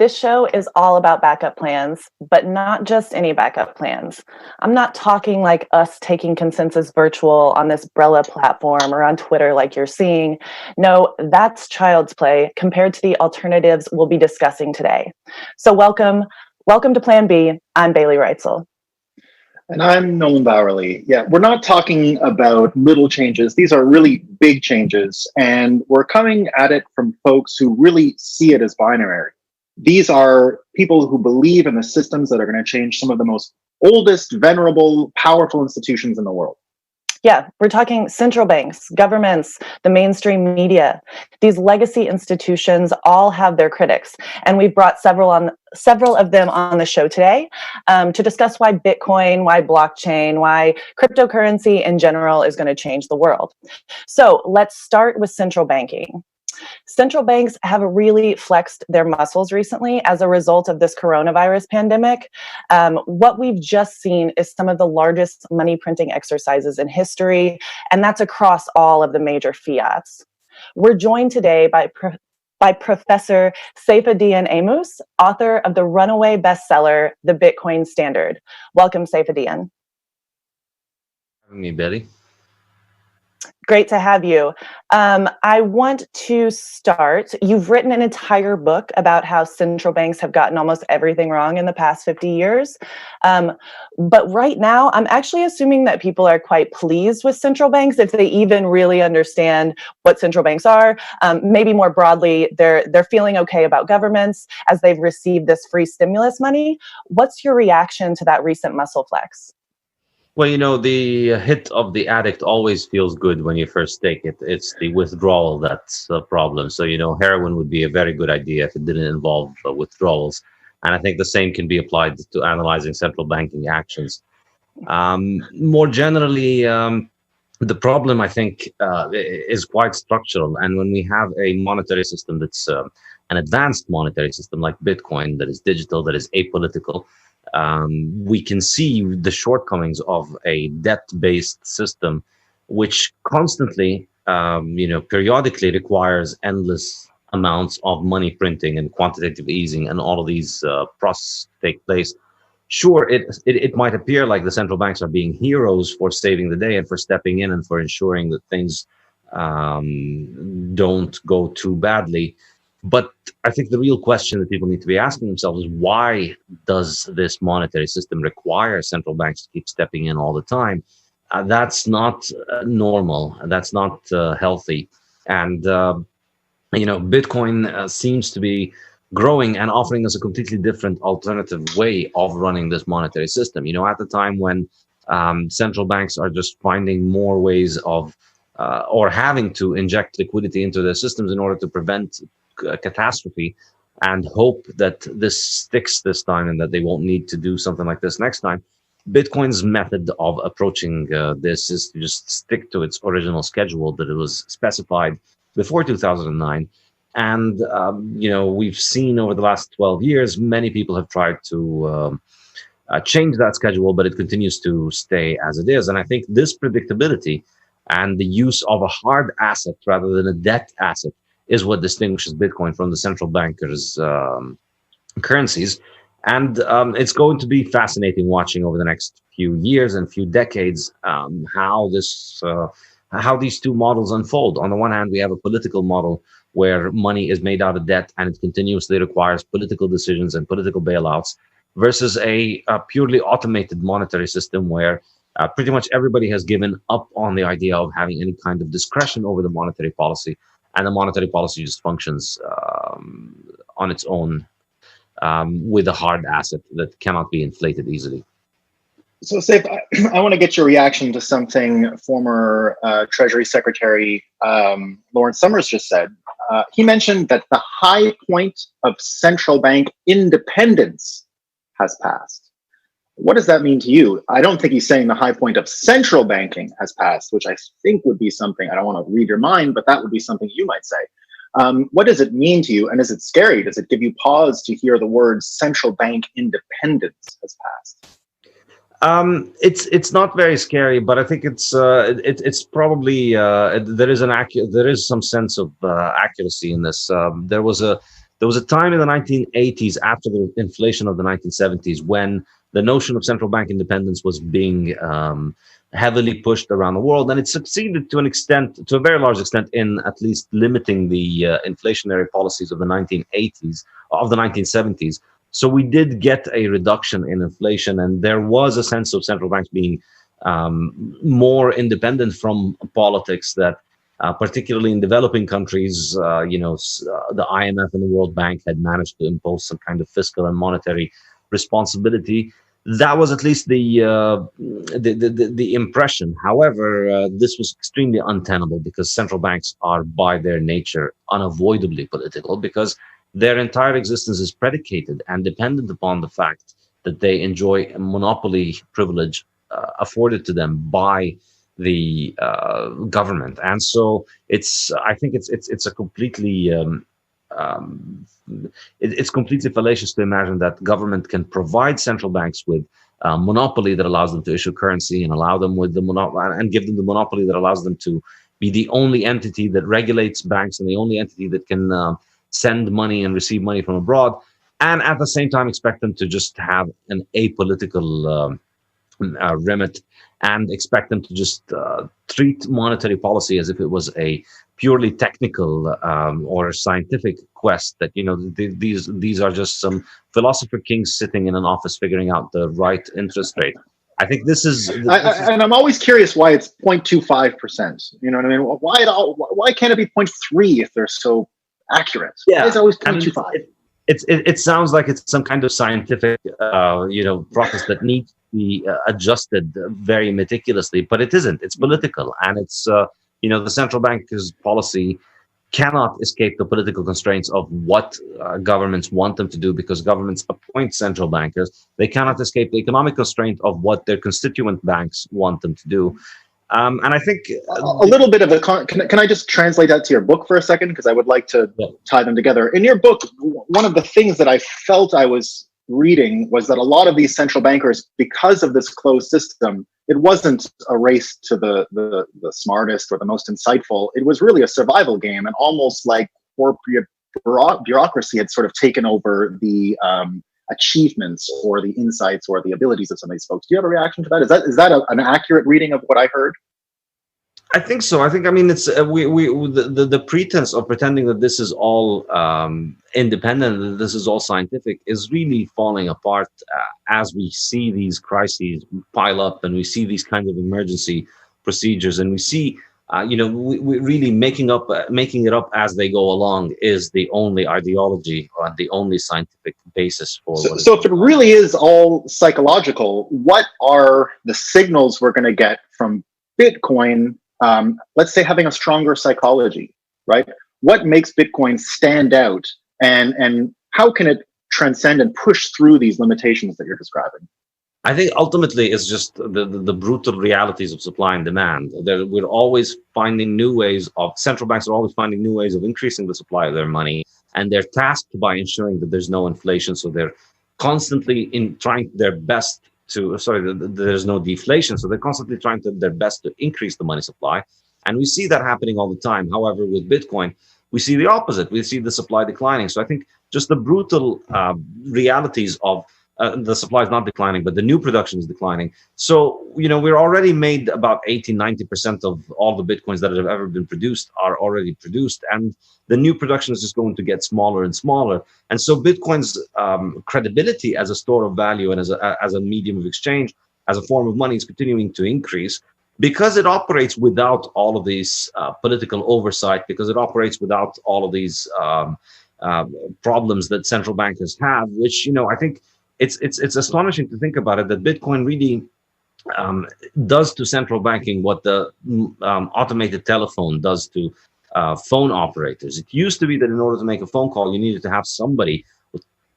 This show is all about backup plans, but not just any backup plans. I'm not talking like us taking consensus virtual on this Brella platform or on Twitter like you're seeing. No, that's child's play compared to the alternatives we'll be discussing today. So welcome to Plan B. I'm Bailey Reutzel. And I'm Nolan Bauerle. Yeah, we're not talking about little changes. These are really big changes. And we're coming at it from folks who really see it as binary. These are people who believe in the systems that are going to change some of the most oldest, venerable, powerful institutions in the world. Yeah, we're talking central banks, governments, the mainstream media. These legacy institutions all have their critics, and we've brought several of them on the show today to discuss why Bitcoin, why blockchain, why cryptocurrency in general is going to change the world. So let's start with central banking. Central banks have really flexed their muscles recently as a result of this coronavirus pandemic. What we've just seen is some of the largest money printing exercises in history, and that's across all of the major fiats. We're joined today by Professor Saifedean Ammous, author of the runaway bestseller, The Bitcoin Standard. Welcome, Saifedean. Me, Betty. Great to have you. I want to start. You've written an entire book about how central banks have gotten almost everything wrong in the past 50 years. But right now, I'm actually assuming that people are quite pleased with central banks if they even really understand what central banks are. Maybe more broadly, they're feeling okay about governments as they've received this free stimulus money. What's your reaction to that recent muscle flex? Well, you know, the hit of the addict always feels good when you first take it. It's the withdrawal that's the problem. So, you know, heroin would be a very good idea if it didn't involve withdrawals. And I think the same can be applied to analyzing central banking actions. More generally, the problem, I think, is quite structural. And when we have a monetary system that's an advanced monetary system like Bitcoin, that is digital, that is apolitical, we can see the shortcomings of a debt-based system, which constantly, periodically requires endless amounts of money printing and quantitative easing, and all of these processes take place. Sure, it might appear like the central banks are being heroes for saving the day and for stepping in and for ensuring that things don't go too badly. But I think the real question that people need to be asking themselves is, why does this monetary system require central banks to keep stepping in all the time? That's not normal. That's not healthy. And, Bitcoin seems to be growing and offering us a completely different alternative way of running this monetary system. You know, at the time when central banks are just finding more ways of or having to inject liquidity into their systems in order to prevent catastrophe and hope that this sticks this time and that they won't need to do something like this next time. Bitcoin's method of approaching this is to just stick to its original schedule that it was specified before 2009. And, we've seen over the last 12 years, many people have tried to change that schedule, but it continues to stay as it is. And I think this predictability and the use of a hard asset rather than a debt asset is what distinguishes Bitcoin from the central bankers' currencies. And it's going to be fascinating watching over the next few years and few decades how these two models unfold. On the one hand, we have a political model where money is made out of debt and it continuously requires political decisions and political bailouts, versus a purely automated monetary system where pretty much everybody has given up on the idea of having any kind of discretion over the monetary policy. And the monetary policy just functions on its own with a hard asset that cannot be inflated easily. So, Saif, I want to get your reaction to something former Treasury Secretary Lawrence Summers just said. He mentioned that the high point of central bank independence has passed. What does that mean to you? I don't think he's saying the high point of central banking has passed, which I think would be something, I don't want to read your mind, but that would be something you might say. What does it mean to you? And is it scary? Does it give you pause to hear the words central bank independence has passed? It's not very scary, but I think it's probably there is some sense of accuracy in this. There There was a time in the 1980s, after the inflation of the 1970s, when the notion of central bank independence was being heavily pushed around the world, and it succeeded to an extent, to a very large extent, in at least limiting the inflationary policies of the 1980s, of the 1970s. So we did get a reduction in inflation, and there was a sense of central banks being more independent from politics. That, particularly in developing countries, the IMF and the World Bank had managed to impose some kind of fiscal and monetary responsibility. That was at least the impression. However, this was extremely untenable, because central banks are by their nature unavoidably political, because their entire existence is predicated and dependent upon the fact that they enjoy a monopoly privilege afforded to them by the government. And so I think it's a completely it's completely fallacious to imagine that government can provide central banks with monopoly that allows them to issue currency, and allow them with the and give them the monopoly that allows them to be the only entity that regulates banks, and the only entity that can send money and receive money from abroad, and at the same time expect them to just have an apolitical remit, and expect them to just treat monetary policy as if it was a purely technical or scientific quest, that these are just some philosopher kings sitting in an office figuring out the right interest rate. I think this is, and I'm always curious why it's 0.25%. You know what I mean? Why can't it be 0.3 if they're so accurate? Yeah, why is it always 0.25? It sounds like it's some kind of scientific process that needs to be adjusted very meticulously, but it isn't. It's political, and it's the central bank's policy cannot escape the political constraints of what governments want them to do, because governments appoint central bankers. They cannot escape the economic constraint of what their constituent banks want them to do. And I think a little bit of can I just translate that to your book for a second? Because I would like to tie them together. In your book, one of the things that I felt I was reading was that a lot of these central bankers, because of this closed system, it wasn't a race to the smartest or the most insightful. It was really a survival game, and almost like corporate bureaucracy had sort of taken over the achievements or the insights or the abilities of some of these folks. Do you have a reaction to that? Is that an accurate reading of what I heard? I think so. I mean, it's the pretense of pretending that this is all independent, that this is all scientific, is really falling apart as we see these crises pile up, and we see these kinds of emergency procedures, and we see we really making it up as they go along is the only ideology or the only scientific basis for. So if it really is all psychological, what are the signals we're going to get from Bitcoin? Let's say having a stronger psychology, right? What makes Bitcoin stand out, and how can it transcend and push through these limitations that you're describing? I think ultimately it's just the brutal realities of supply and demand. We're always finding new ways central banks are always finding new ways of increasing the supply of their money, and they're tasked by ensuring that there's no inflation. So they're constantly trying their best there's no deflation. So they're constantly trying their best to increase the money supply. And we see that happening all the time. However, with Bitcoin, we see the opposite. We see the supply declining. So I think just the brutal realities of the supply is not declining, but the new production is declining. So, we're already made about 80-90% of all the Bitcoins that have ever been produced are already produced. And the new production is just going to get smaller and smaller. And so Bitcoin's credibility as a store of value and as a medium of exchange, as a form of money, is continuing to increase, because it operates without all of these political oversight, because it operates without all of these problems that central bankers have, which, I think, it's astonishing to think about it, that Bitcoin really does to central banking what the automated telephone does to phone operators. It used to be that in order to make a phone call, you needed to have somebody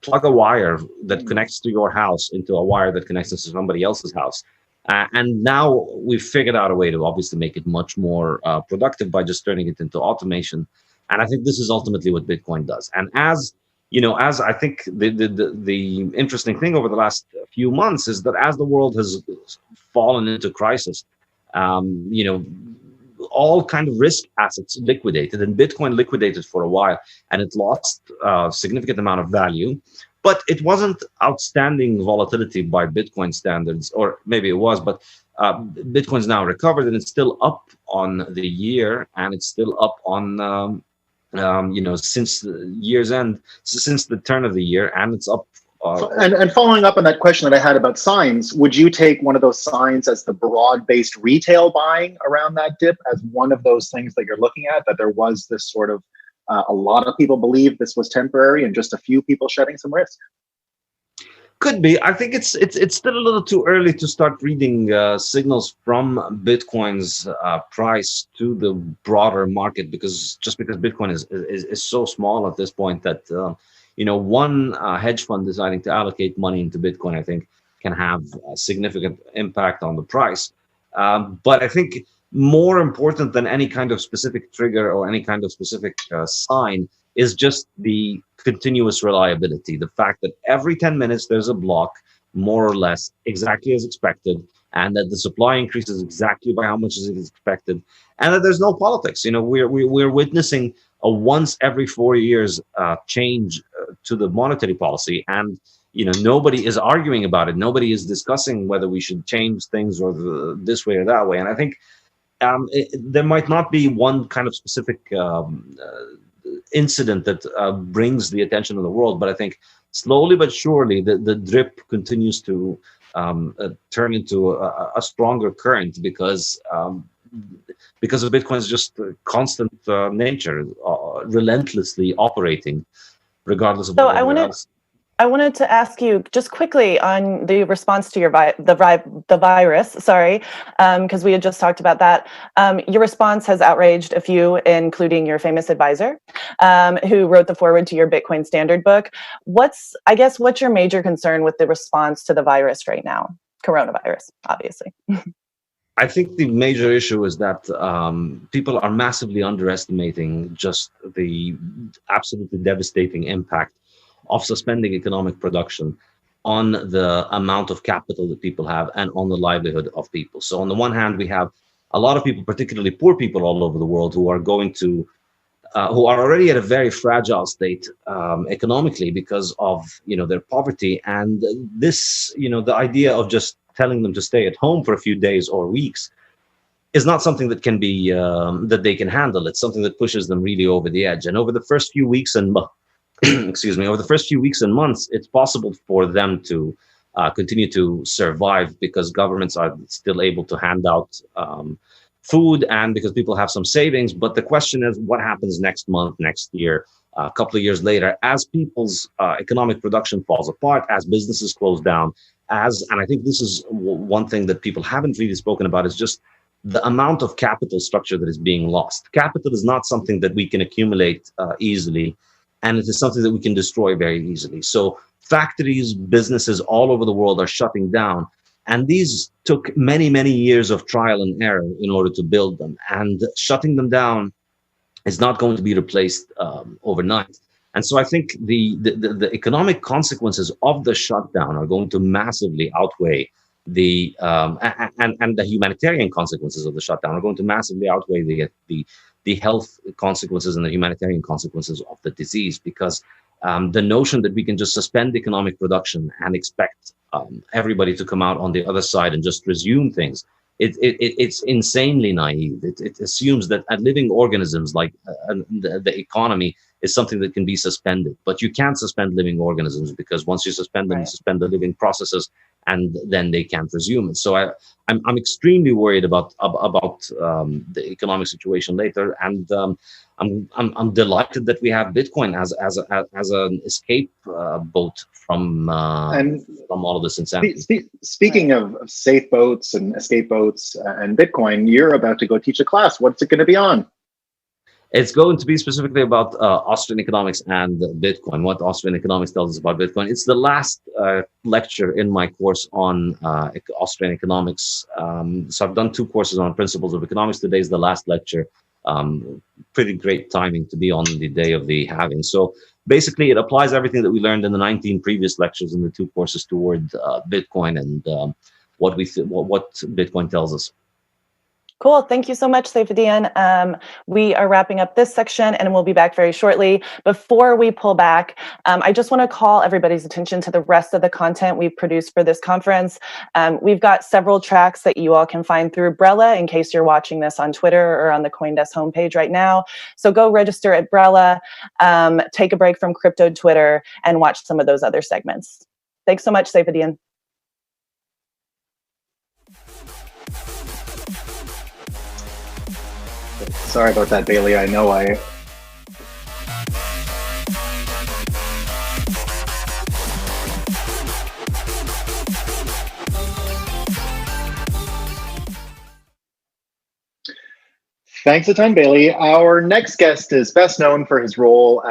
plug a wire that connects to your house into a wire that connects to somebody else's house. And now we've figured out a way to obviously make it much more productive by just turning it into automation. And I think this is ultimately what Bitcoin does. And as I think the interesting thing over the last few months is that as the world has fallen into crisis, all kind of risk assets liquidated, and Bitcoin liquidated for a while, and it lost a significant amount of value. But it wasn't outstanding volatility by Bitcoin standards, or maybe it was, but Bitcoin's now recovered, and it's still up on the year, and it's still up on since the year's end, since the turn of the year, and it's up. And following up on that question that I had about signs, would you take one of those signs as the broad-based retail buying around that dip as one of those things that you're looking at, that there was this sort of, a lot of people believe this was temporary and just a few people shedding some risk? Could be. I think it's still a little too early to start reading signals from Bitcoin's price to the broader market, because Bitcoin is so small at this point that one hedge fund deciding to allocate money into Bitcoin, I think, can have a significant impact on the price. But I think more important than any kind of specific trigger or any kind of specific sign is just the continuous reliability. The fact that every 10 minutes there's a block, more or less, exactly as expected, and that the supply increases exactly by how much is expected, and that there's no politics. We're witnessing a once every 4 years change to the monetary policy, and nobody is arguing about it. Nobody is discussing whether we should change things or this way or that way. And I think there might not be one kind of specific incident that brings the attention of the world, but I think slowly but surely the drip continues to turn into a stronger current because of Bitcoin's just constant nature, relentlessly operating, regardless of what else. I wanted to ask you just quickly on the response to your the virus, sorry, because we had just talked about that. Your response has outraged a few, including your famous advisor, who wrote the foreword to your Bitcoin Standard book. What's your major concern with the response to the virus right now? Coronavirus, obviously. I think the major issue is that people are massively underestimating just the absolutely devastating impact of suspending economic production on the amount of capital that people have and on the livelihood of people. So on the one hand, we have a lot of people, particularly poor people all over the world, who are who are already at a very fragile state economically because of their poverty. And this, the idea of just telling them to stay at home for a few days or weeks is not something that can be that they can handle. It's something that pushes them really over the edge. And over the first few weeks and over the first few weeks and months, it's possible for them to continue to survive because governments are still able to hand out food and because people have some savings. But the question is, what happens next month, next year, a couple of years later, as people's economic production falls apart, as businesses close down, and I think this is one thing that people haven't really spoken about, is just the amount of capital structure that is being lost. Capital is not something that we can accumulate easily, and it is something that we can destroy very easily. So factories, businesses all over the world are shutting down. And these took many, many years of trial and error in order to build them. And shutting them down is not going to be replaced overnight. And so I think the economic consequences of the shutdown are going to massively outweigh and the humanitarian consequences of the shutdown are going to massively outweigh the health consequences and the humanitarian consequences of the disease, because the notion that we can just suspend economic production and expect everybody to come out on the other side and just resume things, it's insanely naive. It assumes that living organisms like the economy is something that can be suspended, but you can't suspend living organisms, because once you suspend them, you suspend the living processes, and then they can't resume it. So I'm extremely worried about the economic situation later, and I'm delighted that we have Bitcoin as an escape boat from all of this insanity. Speaking of safe boats and escape boats and Bitcoin, you're about to go teach a class. What's it going to be on? It's going to be specifically about Austrian economics and Bitcoin, what Austrian economics tells us about Bitcoin. It's the last lecture in my course on Austrian economics. So I've done 2 courses on principles of economics. Today is the last lecture. Pretty great timing to be on the day of the halving. So basically, it applies everything that we learned in the 19 previous lectures in the 2 courses toward Bitcoin and what Bitcoin tells us. Cool. Thank you so much, Saifedean. We are wrapping up this section and we'll be back very shortly. Before we pull back, I just want to call everybody's attention to the rest of the content we've produced for this conference. We've got several tracks that you all can find through Bauerle in case you're watching this on Twitter or on the CoinDesk homepage right now. So go register at Bauerle, take a break from crypto Twitter, and watch some of those other segments. Thanks so much, Saifedean. Sorry about that, Bailey. I know I... Thanks a ton, Bailey. Our next guest is best known for his role